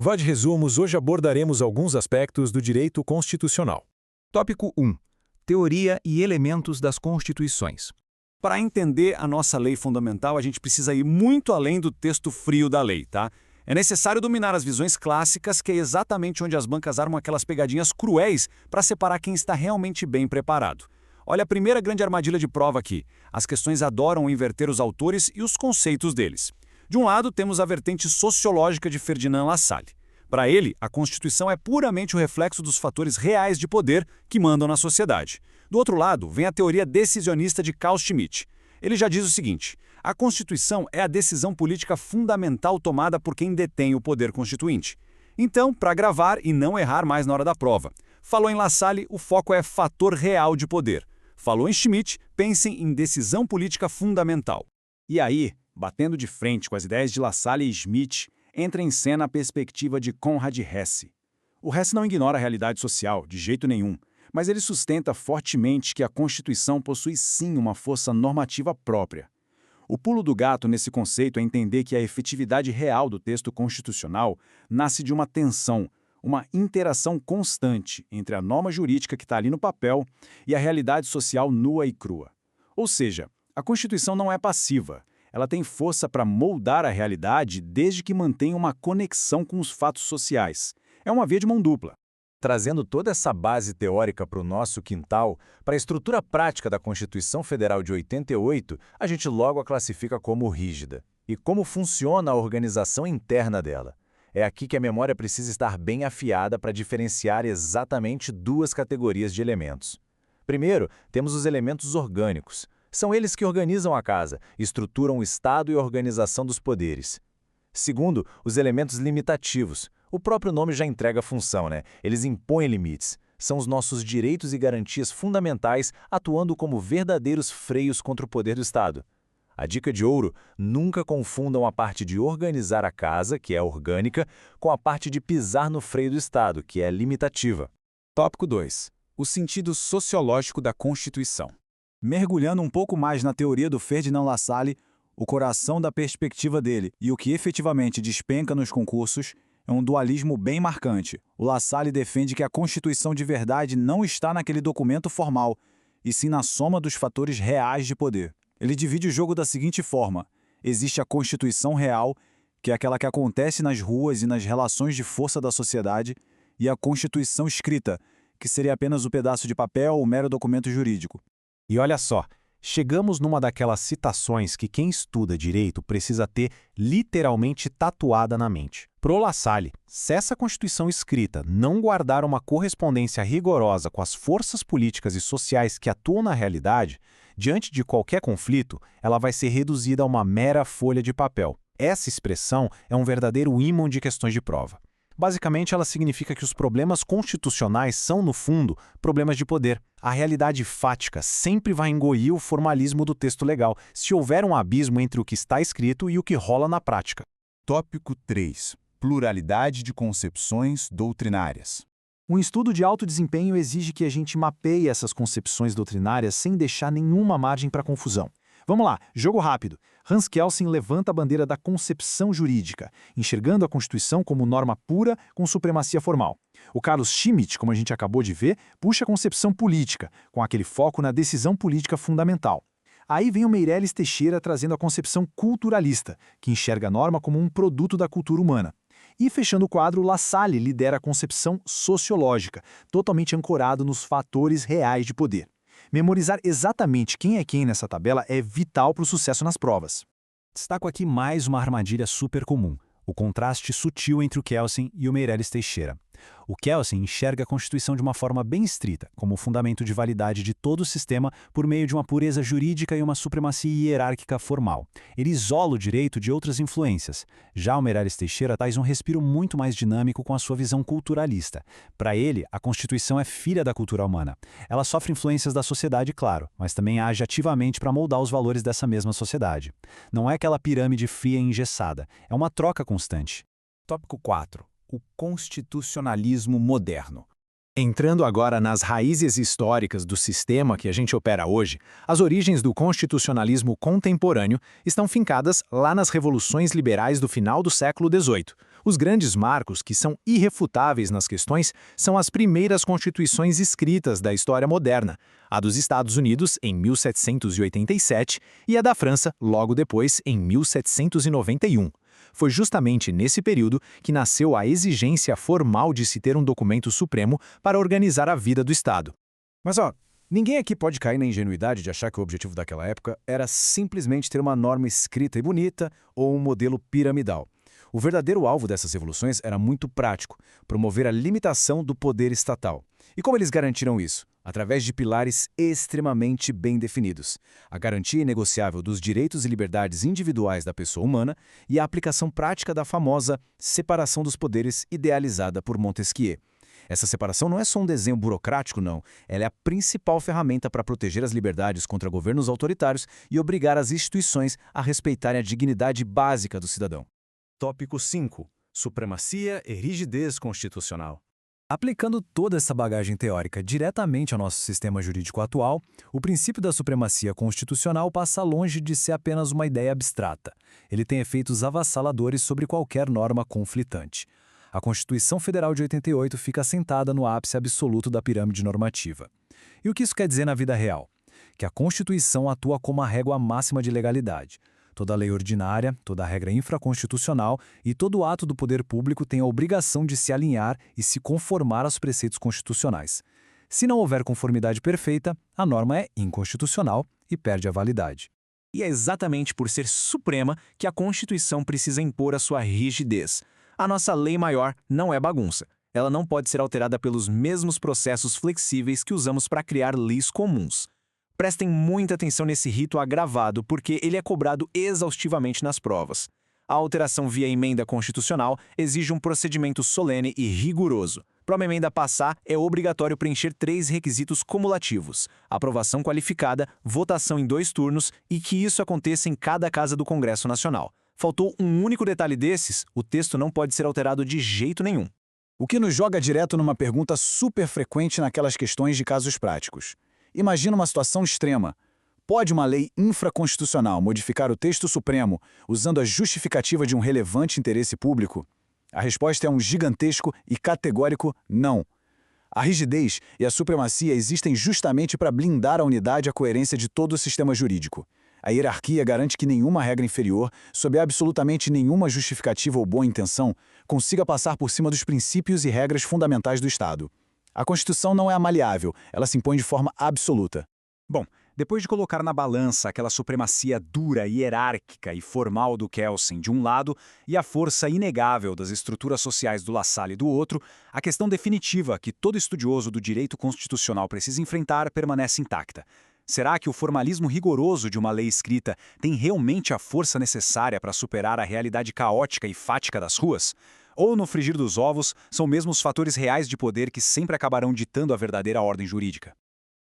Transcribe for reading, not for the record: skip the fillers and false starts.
VAD Resumos, hoje abordaremos alguns aspectos do direito constitucional. Tópico 1. Teoria e elementos das constituições. Para entender a nossa lei fundamental, a gente precisa ir muito além do texto frio da lei, tá? É necessário dominar as visões clássicas, que é exatamente onde as bancas armam aquelas pegadinhas cruéis para separar quem está realmente bem preparado. Olha a primeira grande armadilha de prova aqui. As questões adoram inverter os autores e os conceitos deles. De um lado, temos a vertente sociológica de Ferdinand Lassalle. Para ele, a Constituição é puramente o reflexo dos fatores reais de poder que mandam na sociedade. Do outro lado, vem a teoria decisionista de Carl Schmitt. Ele já diz o seguinte: a Constituição é a decisão política fundamental tomada por quem detém o poder constituinte. Então, para gravar e não errar mais na hora da prova. Falou em Lassalle, o foco é fator real de poder. Falou em Schmitt, pensem em decisão política fundamental. E aí, batendo de frente com as ideias de Lassalle e Schmitt, entra em cena a perspectiva de Konrad Hesse. O Hesse não ignora a realidade social, de jeito nenhum, mas ele sustenta fortemente que a Constituição possui sim uma força normativa própria. O pulo do gato nesse conceito é entender que a efetividade real do texto constitucional nasce de uma tensão, uma interação constante entre a norma jurídica que está ali no papel e a realidade social nua e crua. Ou seja, a Constituição não é passiva. Ela tem força para moldar a realidade desde que mantenha uma conexão com os fatos sociais. É uma via de mão dupla. Trazendo toda essa base teórica para o nosso quintal, para a estrutura prática da Constituição Federal de 88, a gente logo a classifica como rígida. E como funciona a organização interna dela? É aqui que a memória precisa estar bem afiada para diferenciar exatamente duas categorias de elementos. Primeiro, temos os elementos orgânicos. São eles que organizam a casa, estruturam o Estado e a organização dos poderes. Segundo, os elementos limitativos. O próprio nome já entrega a função, né? Eles impõem limites. São os nossos direitos e garantias fundamentais atuando como verdadeiros freios contra o poder do Estado. A dica de ouro: nunca confundam a parte de organizar a casa, que é orgânica, com a parte de pisar no freio do Estado, que é limitativa. Tópico 2. O sentido sociológico da Constituição. Mergulhando um pouco mais na teoria do Ferdinand Lassalle, o coração da perspectiva dele e o que efetivamente despenca nos concursos é um dualismo bem marcante. O Lassalle defende que a Constituição de verdade não está naquele documento formal, e sim na soma dos fatores reais de poder. Ele divide o jogo da seguinte forma: existe a Constituição real, que é aquela que acontece nas ruas e nas relações de força da sociedade, e a Constituição escrita, que seria apenas o pedaço de papel ou mero documento jurídico. E olha só, chegamos numa daquelas citações que quem estuda direito precisa ter literalmente tatuada na mente. Pro Lassalle, se essa Constituição escrita não guardar uma correspondência rigorosa com as forças políticas e sociais que atuam na realidade, diante de qualquer conflito, ela vai ser reduzida a uma mera folha de papel. Essa expressão é um verdadeiro ímã de questões de prova. Basicamente, ela significa que os problemas constitucionais são, no fundo, problemas de poder. A realidade fática sempre vai engolir o formalismo do texto legal, se houver um abismo entre o que está escrito e o que rola na prática. Tópico 3. Pluralidade de concepções doutrinárias. Um estudo de alto desempenho exige que a gente mapeie essas concepções doutrinárias sem deixar nenhuma margem para confusão. Vamos lá, jogo rápido. Hans Kelsen levanta a bandeira da concepção jurídica, enxergando a Constituição como norma pura com supremacia formal. O Carlos Schmitt, como a gente acabou de ver, puxa a concepção política, com aquele foco na decisão política fundamental. Aí vem o Meirelles Teixeira trazendo a concepção culturalista, que enxerga a norma como um produto da cultura humana. E fechando o quadro, Lassalle lidera a concepção sociológica, totalmente ancorado nos fatores reais de poder. Memorizar exatamente quem é quem nessa tabela é vital para o sucesso nas provas. Destaco aqui mais uma armadilha super comum: o contraste sutil entre o Kelsen e o Meirelles Teixeira. O Kelsen enxerga a Constituição de uma forma bem estrita, como fundamento de validade de todo o sistema por meio de uma pureza jurídica e uma supremacia hierárquica formal. Ele isola o direito de outras influências. Já o Meirelles Teixeira traz um respiro muito mais dinâmico com a sua visão culturalista. Para ele, a Constituição é filha da cultura humana. Ela sofre influências da sociedade, claro, mas também age ativamente para moldar os valores dessa mesma sociedade. Não é aquela pirâmide fria e engessada, é uma troca constante. Tópico 4. O constitucionalismo moderno. Entrando agora nas raízes históricas do sistema que a gente opera hoje, as origens do constitucionalismo contemporâneo estão fincadas lá nas revoluções liberais do final do século XVIII. Os grandes marcos, que são irrefutáveis nas questões, são as primeiras constituições escritas da história moderna, a dos Estados Unidos em 1787 e a da França logo depois em 1791. Foi justamente nesse período que nasceu a exigência formal de se ter um documento supremo para organizar a vida do Estado. Mas ninguém aqui pode cair na ingenuidade de achar que o objetivo daquela época era simplesmente ter uma norma escrita e bonita ou um modelo piramidal. O verdadeiro alvo dessas revoluções era muito prático, promover a limitação do poder estatal. E como eles garantiram isso? Através de pilares extremamente bem definidos. A garantia inegociável dos direitos e liberdades individuais da pessoa humana e a aplicação prática da famosa separação dos poderes idealizada por Montesquieu. Essa separação não é só um desenho burocrático, não. Ela é a principal ferramenta para proteger as liberdades contra governos autoritários e obrigar as instituições a respeitarem a dignidade básica do cidadão. Tópico 5. Supremacia e rigidez constitucional. Aplicando toda essa bagagem teórica diretamente ao nosso sistema jurídico atual, o princípio da supremacia constitucional passa longe de ser apenas uma ideia abstrata. Ele tem efeitos avassaladores sobre qualquer norma conflitante. A Constituição Federal de 88 fica assentada no ápice absoluto da pirâmide normativa. E o que isso quer dizer na vida real? Que a Constituição atua como a régua máxima de legalidade. Toda lei ordinária, toda regra infraconstitucional e todo ato do poder público tem a obrigação de se alinhar e se conformar aos preceitos constitucionais. Se não houver conformidade perfeita, a norma é inconstitucional e perde a validade. E é exatamente por ser suprema que a Constituição precisa impor a sua rigidez. A nossa lei maior não é bagunça. Ela não pode ser alterada pelos mesmos processos flexíveis que usamos para criar leis comuns. Prestem muita atenção nesse rito agravado, porque ele é cobrado exaustivamente nas provas. A alteração via emenda constitucional exige um procedimento solene e rigoroso. Para uma emenda passar, é obrigatório preencher 3 requisitos cumulativos: aprovação qualificada, votação em 2 turnos e que isso aconteça em cada casa do Congresso Nacional. Faltou um único detalhe desses, o texto não pode ser alterado de jeito nenhum. O que nos joga direto numa pergunta super frequente naquelas questões de casos práticos. Imagina uma situação extrema. Pode uma lei infraconstitucional modificar o texto supremo usando a justificativa de um relevante interesse público? A resposta é um gigantesco e categórico não. A rigidez e a supremacia existem justamente para blindar a unidade e a coerência de todo o sistema jurídico. A hierarquia garante que nenhuma regra inferior, sob absolutamente nenhuma justificativa ou boa intenção, consiga passar por cima dos princípios e regras fundamentais do Estado. A Constituição não é maleável, ela se impõe de forma absoluta. Bom, depois de colocar na balança aquela supremacia dura, hierárquica e formal do Kelsen de um lado e a força inegável das estruturas sociais do La Salle do outro, a questão definitiva que todo estudioso do direito constitucional precisa enfrentar permanece intacta. Será que o formalismo rigoroso de uma lei escrita tem realmente a força necessária para superar a realidade caótica e fática das ruas? Ou, no frigir dos ovos, são mesmo os fatores reais de poder que sempre acabarão ditando a verdadeira ordem jurídica?